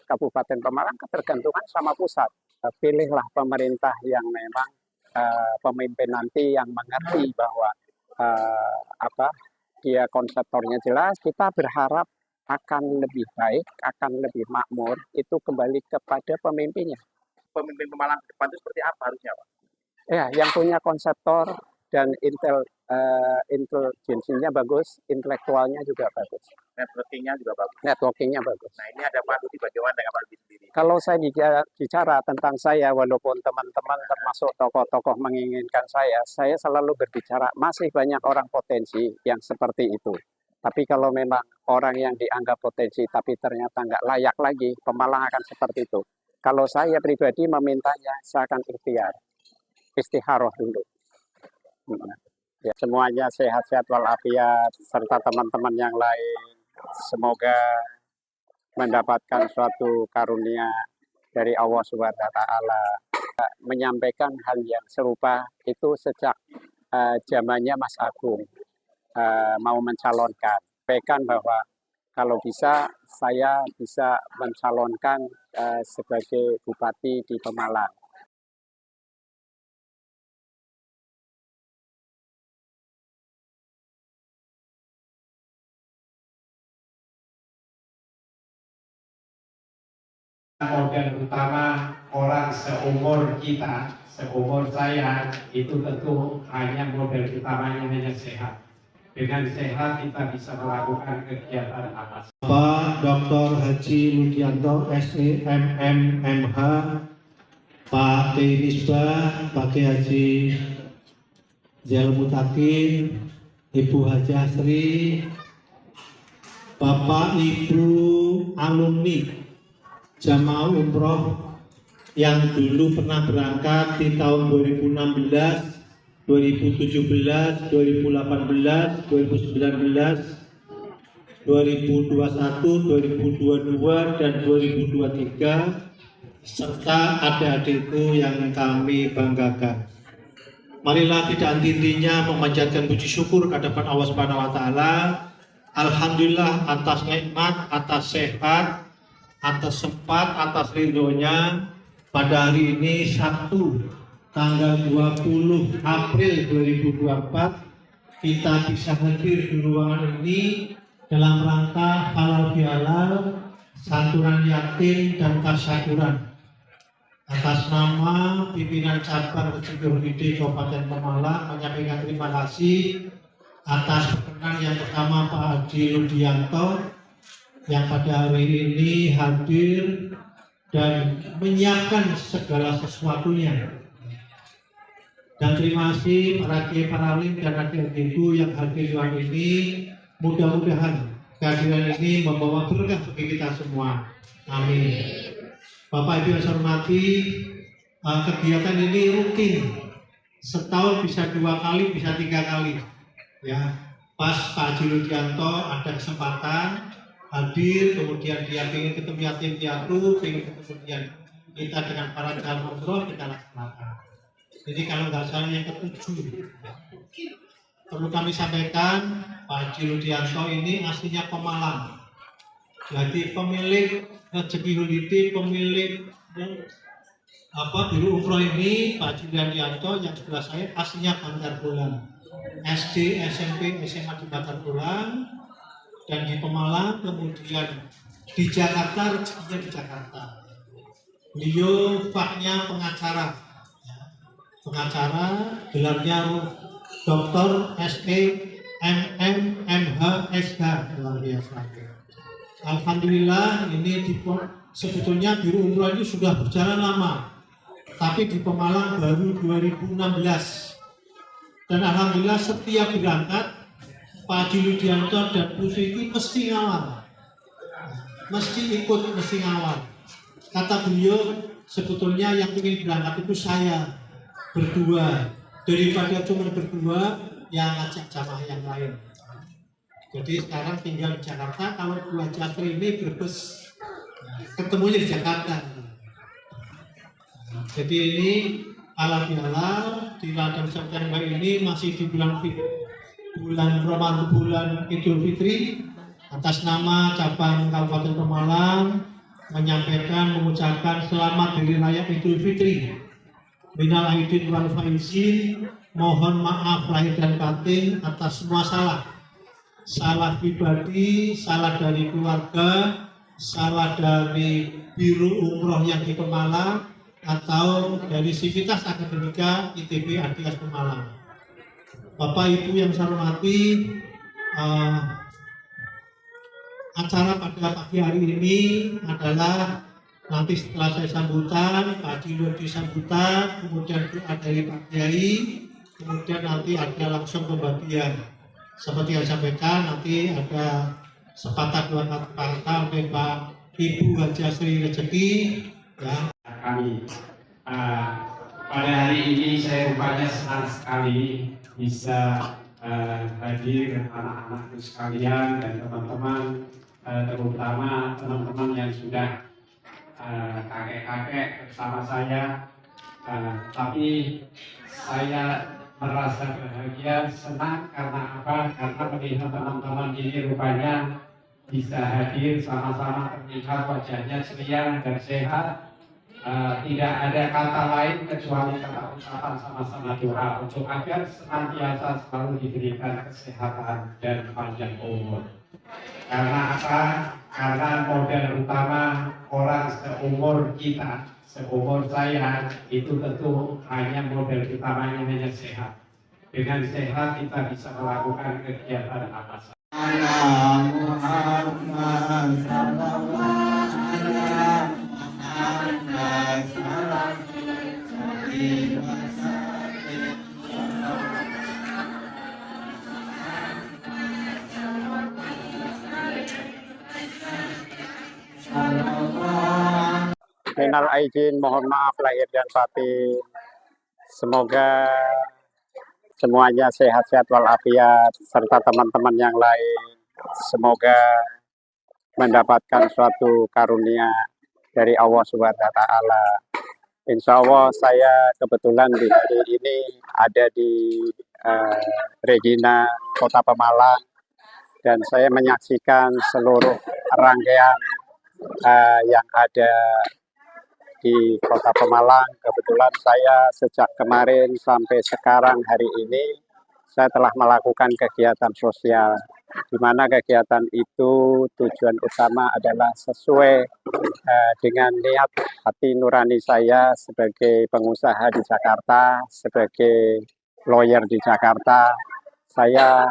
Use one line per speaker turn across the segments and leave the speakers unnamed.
Kabupaten Pemalang ketergantungan sama pusat. Pilihlah pemerintah yang memang pemimpin nanti yang mengerti bahwa apa dia konseptornya jelas. Kita berharap akan lebih baik, akan lebih makmur. Itu kembali kepada pemimpinnya.
Pemimpin Pemalang ke depan itu seperti apa harusnya, Pak?
Ya, yang punya konseptor dan intelijensinya bagus, intelektualnya juga bagus.
Networking-nya juga bagus.
Networking-nya bagus.
Nah, ini ada Pak Budi bagaimana dengan Pak Budi sendiri?
Kalau saya bicara tentang saya, walaupun teman-teman termasuk tokoh-tokoh menginginkan saya selalu berbicara masih banyak orang potensi yang seperti itu. Tapi kalau memang orang yang dianggap potensi tapi ternyata nggak layak lagi, Pemalang akan seperti itu. Kalau saya pribadi memintanya, saya akan istiharoh dulu. Ya, semuanya sehat-sehat walafiat serta teman-teman yang lain. Semoga mendapatkan suatu karunia dari Allah Subhanahu wa taala. Menyampaikan hal yang serupa itu sejak zamannya Mas Agung mau mencalonkan. Sampaikan bahwa kalau bisa saya bisa mencalonkan sebagai bupati di Pemalang.
Organ utama orang seumur kita, seumur saya, itu tentu hanya model utamanya hanya sehat. Dengan sehat kita bisa melakukan kegiatan apa?
Pak Dr. Haji Ludianto, SEMM, MH, Pak Misbah, Pak Haji Zainal Mutakin, Ibu Haji Asri, Bapak Ibu alumni jamaah umroh yang dulu pernah berangkat di tahun 2016, 2017, 2018, 2019, 2021, 2022, dan 2023, serta adik-adikku yang kami banggakan. Marilah tidak henti-hentinya memanjatkan puji syukur kehadirat Allah Subhanahu wa taala. Alhamdulillah atas nikmat, atas sehat, atas sempat, atas ridhonya pada hari ini Sabtu tanggal 20 April 2024 kita bisa hadir di ruangan ini dalam rangka halal bihalal, santunan yatim dan tasyakuran. Atas nama pimpinan cabang Secure ID Kabupaten Pemalang menyampaikan terima kasih atas perkenan yang pertama Pak Haji Ludianto yang pada hari ini hadir dan menyiapkan segala sesuatunya. Dan terima kasih para kiai, para alim dan adik-adikku yang hadir hari ini. Mudah-mudahan kehadiran ini membawa berkah bagi kita semua. Amin. Bapak Ibu yang saya hormati, kegiatan ini rutin. Setahun bisa 2 kali, bisa 3 kali. Ya, pas Pak Haji Ludianto ada kesempatan hadir, kemudian dia ingin ketemu yatim piatu, ingin kemudian kita dengan para jamaah umroh kita laksanakan. Jadi kalau nggak salah yang ke-7, perlu kami sampaikan Pak Haji Ludianto ini aslinya Pemalang. Jadi pemilik rezeki holiday, pemilik biru umroh ini Pak Haji Ludianto yang sebelah saya aslinya Bantar Bolang. SD, SMP, SMA di Bantar Bolang. Dan di Pemalang, kemudian di Jakarta, rezekinya di Jakarta. Beliau faknya pengacara, gelarnya Dr. SEMM, MH, SH, luar biasa. Alhamdulillah ini sebetulnya biru umroh ini sudah berjalan lama, tapi di Pemalang baru 2016. Dan alhamdulillah setiap berangkat Pak Haji Ludianto dan Bu Siti mesti ngawal, mesti ngawal. Kata beliau, sebetulnya yang ingin berangkat itu saya berdua, daripada cuma berdua yang ngajak jamaah yang lain. Jadi sekarang tinggal di Jakarta, kalau Bu Haji Asri ini berbes ketemunya di Jakarta. Jadi ini alhamdulillah di ladang September ini masih di bulan Ramadan, bulan Idul Fitri, atas nama cabang Kabupaten Pemalang mengucapkan selamat Hari Raya Idul Fitri. Minal aidin wal faizin, mohon maaf lahir dan batin atas semua salah pribadi, salah dari keluarga, salah dari Biro Umroh yang di Pemalang, atau dari Sivitas Akademika ITB Adias Pemalang. Bapak Ibu yang saya hormati, acara pada pagi hari ini adalah nanti setelah saya sambutan, Pak Dino disambutan, kemudian doa dari Pak Kiai, kemudian nanti ada langsung pembagian. Seperti yang sampaikan, nanti ada sepatah dua kata oleh Pak Ibu Haja Sri Rezeki. Ya.
Kami pada hari ini saya rupanya senang sekali bisa hadir anak-anakku sekalian dan teman-teman, terutama teman-teman yang sudah kakek-kakek bersama saya, tapi saya merasa bahagia, senang karena apa? Karena melihat teman-teman ini rupanya bisa hadir sama-sama, terlihat wajahnya ceria dan sehat. Tidak ada kata lain kecuali kata ucapan sama-sama doa untuk agar senantiasa selalu diberikan kesehatan dan panjang umur. Karena apa? Karena modal utama orang seumur kita, seumur saya, itu tentu hanya modal utamanya hanya sehat. Dengan sehat kita bisa melakukan kegiatan apa saja.
Minal aidin, mohon maaf lahir dan batin. Semoga semuanya sehat-sehat walafiat, serta teman-teman yang lain. Semoga mendapatkan suatu karunia dari Allah Subhanahu wa Ta'ala. Insya Allah saya kebetulan di hari ini ada di Regina, Kota Pemalang, dan saya menyaksikan seluruh rangkaian yang ada di Kota Pemalang. Kebetulan saya sejak kemarin sampai sekarang hari ini saya telah melakukan kegiatan sosial, di mana kegiatan itu tujuan utama adalah sesuai dengan niat hati nurani saya sebagai pengusaha di Jakarta, sebagai lawyer di Jakarta. Saya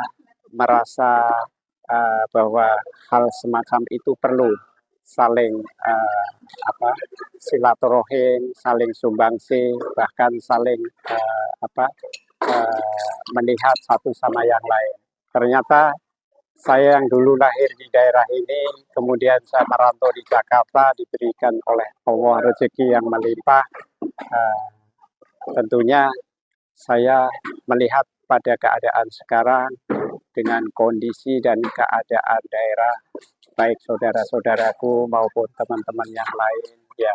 merasa bahwa hal semacam itu perlu saling silaturahim, saling sumbangsi, bahkan saling melihat satu sama yang lain. Ternyata saya yang dulu lahir di daerah ini, kemudian saya merantau di Jakarta, diberikan oleh Allah rezeki yang melimpah. Tentunya saya melihat pada keadaan sekarang dengan kondisi dan keadaan daerah, baik saudara-saudaraku maupun teman-teman yang lain, ya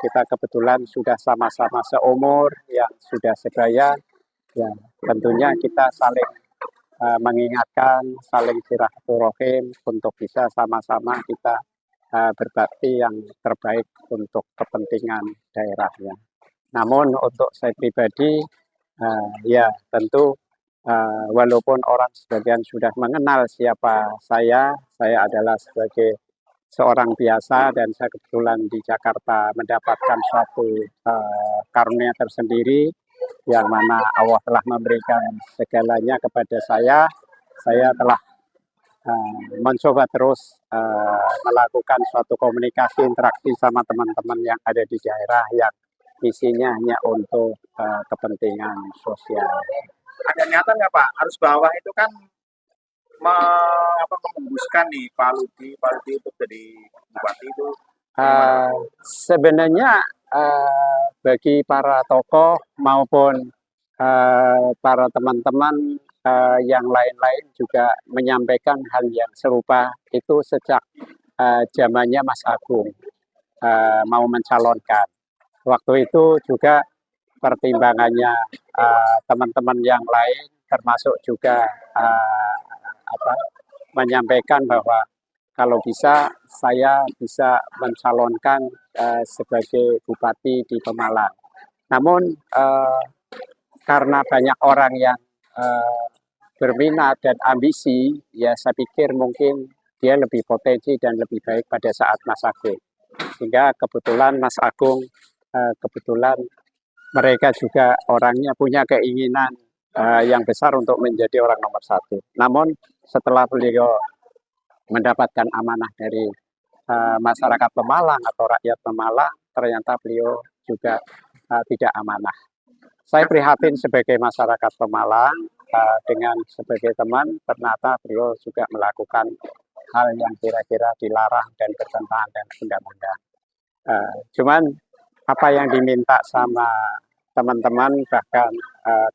kita kebetulan sudah sama-sama seumur, yang sudah sebaya, ya tentunya kita saling mengingatkan, saling silaturahim untuk bisa sama-sama kita berbakti yang terbaik untuk kepentingan daerahnya. Namun untuk saya pribadi, ya tentu walaupun orang sebagian sudah mengenal siapa saya adalah sebagai seorang biasa, dan saya kebetulan di Jakarta mendapatkan suatu karunia tersendiri, yang mana Allah telah memberikan segalanya kepada saya. Saya telah mencoba terus melakukan suatu komunikasi, interaksi sama teman-teman yang ada di daerah yang isinya hanya untuk kepentingan sosial.
Ada niatan nggak Pak? Arus bawah itu kan mengembuskan nih Pak Ludi untuk jadi bupati itu.
Sebenarnya bagi para tokoh maupun para teman-teman yang lain-lain juga menyampaikan hal yang serupa itu sejak zamannya Mas Agung mau mencalonkan. Waktu itu juga pertimbangannya teman-teman yang lain, termasuk juga menyampaikan bahwa kalau bisa saya bisa mencalonkan sebagai bupati di Pemalang. Namun karena banyak orang yang berminat dan ambisi, ya saya pikir mungkin dia lebih potensi dan lebih baik pada saat Mas Agung. Sehingga kebetulan Mas Agung, kebetulan mereka juga orangnya punya keinginan yang besar untuk menjadi orang nomor satu. Namun setelah beliau mendapatkan amanah dari masyarakat Pemalang atau rakyat Pemalang, ternyata beliau juga tidak amanah. Saya prihatin sebagai masyarakat Pemalang, dengan sebagai teman, ternyata beliau juga melakukan hal yang kira-kira dilarang dan bertentangan dengan undang-undang. Cuman apa yang diminta sama teman-teman, bahkan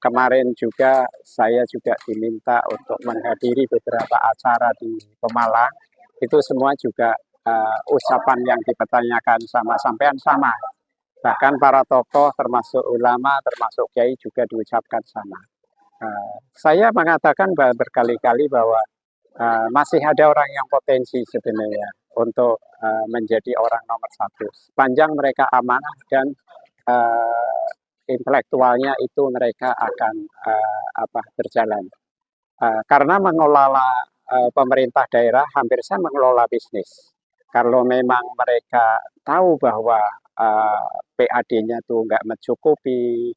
kemarin juga saya juga diminta untuk menghadiri beberapa acara di Pemalang, itu semua juga ucapan yang dipertanyakan sama sampean sama. Bahkan para tokoh termasuk ulama, termasuk kiai juga diucapkan sama. Saya mengatakan berkali-kali bahwa masih ada orang yang potensi sebenarnya untuk menjadi orang nomor satu. Sepanjang mereka amanah dan intelektualnya itu mereka akan berjalan. Karena mengelola pemerintah daerah hampir sama mengelola bisnis. Kalau memang mereka tahu bahwa PAD-nya tuh nggak mencukupi,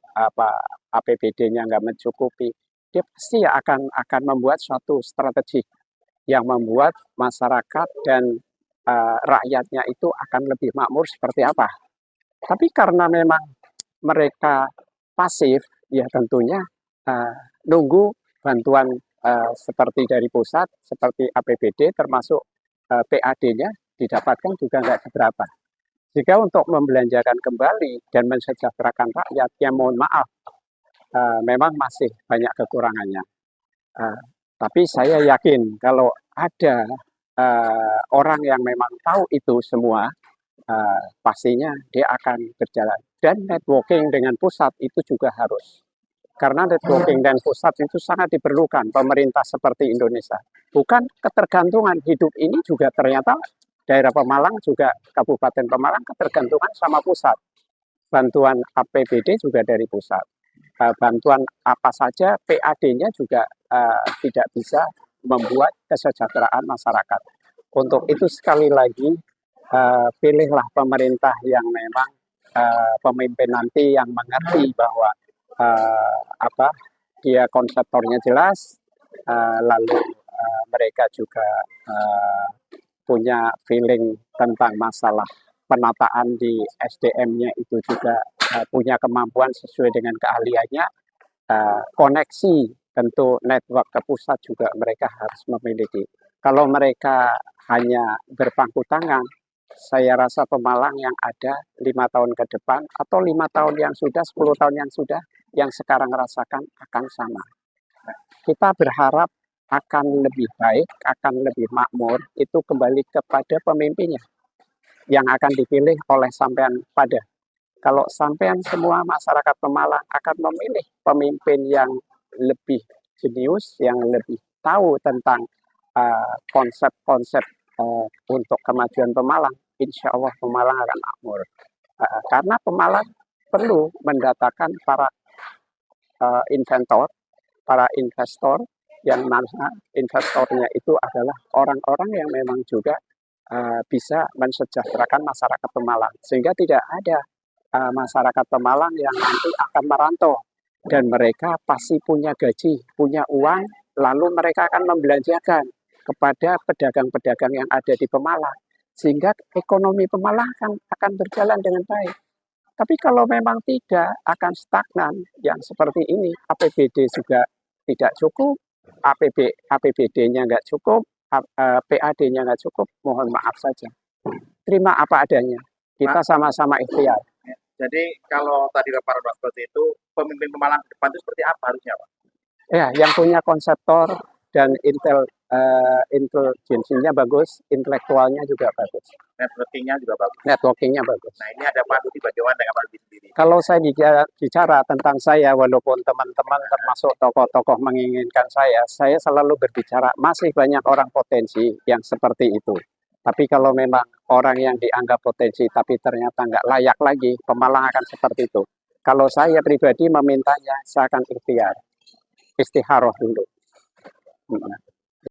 APBD-nya nggak mencukupi, dia pasti akan membuat suatu strategi yang membuat masyarakat dan rakyatnya itu akan lebih makmur seperti apa. Tapi karena memang mereka pasif, ya tentunya nunggu bantuan seperti dari pusat, seperti APBD, termasuk PAD-nya didapatkan juga nggak seberapa. Jika untuk membelanjakan kembali dan mensejahterakan rakyat, ya mohon maaf, memang masih banyak kekurangannya. Tapi saya yakin kalau ada orang yang memang tahu itu semua, pastinya dia akan berjalan. Dan networking dengan pusat itu juga harus. Karena networking dan pusat itu sangat diperlukan pemerintah seperti Indonesia. Bukan ketergantungan hidup ini juga ternyata daerah Pemalang juga Kabupaten Pemalang ketergantungan sama pusat. Bantuan APBD juga dari pusat. Bantuan apa saja PAD-nya juga tidak bisa membuat kesejahteraan masyarakat. Untuk itu sekali lagi pilihlah pemerintah yang memang pemimpin nanti yang mengerti bahwa dia konseptornya jelas, lalu mereka juga punya feeling tentang masalah penataan di SDM-nya itu juga punya kemampuan sesuai dengan keahliannya, koneksi tentu network ke pusat juga mereka harus memiliki. Kalau mereka hanya berpangku tangan, saya rasa Pemalang yang ada 5 tahun ke depan atau 5 tahun yang sudah, 10 tahun yang sudah, yang sekarang rasakan akan sama. Kita berharap akan lebih baik, akan lebih makmur, itu kembali kepada pemimpinnya yang akan dipilih oleh sampean pada. Kalau sampean semua masyarakat Pemalang akan memilih pemimpin yang lebih jenius, yang lebih tahu tentang konsep-konsep untuk kemajuan Pemalang, insya Allah Pemalang akan makmur. Karena Pemalang perlu mendatangkan para inventor, para investor, yang mana investornya itu adalah orang-orang yang memang juga bisa mensejahterakan masyarakat Pemalang. Sehingga tidak ada masyarakat Pemalang yang nanti akan merantau. Dan mereka pasti punya gaji, punya uang, lalu mereka akan membelanjakan kepada pedagang-pedagang yang ada di Pemalang. Sehingga ekonomi Pemalang akan berjalan dengan baik. Tapi kalau memang tidak, akan stagnan yang seperti ini. APBD juga tidak cukup, APBD-nya nggak cukup, PAD-nya nggak cukup, mohon maaf saja. Terima apa adanya. Kita sama-sama ikhtiar.
Jadi kalau tadi Bapak Ridwan seperti itu, pemimpin Pemalang ke depan itu seperti apa harusnya, Pak?
Ya, yang punya konseptor dan intelijensinya bagus, intelektualnya juga bagus.
Networking-nya juga bagus.
Networking-nya bagus.
Nah, ini ada Pak Lutfi, bagaimana dengan Pak Lutfi sendiri?
Kalau saya bicara tentang saya, walaupun teman-teman termasuk tokoh-tokoh menginginkan saya selalu berbicara masih banyak orang potensi yang seperti itu. Tapi kalau memang orang yang dianggap potensi tapi ternyata nggak layak lagi, pemalang akan seperti itu. Kalau saya pribadi memintanya, saya akan ikhtiar, istikharah dulu.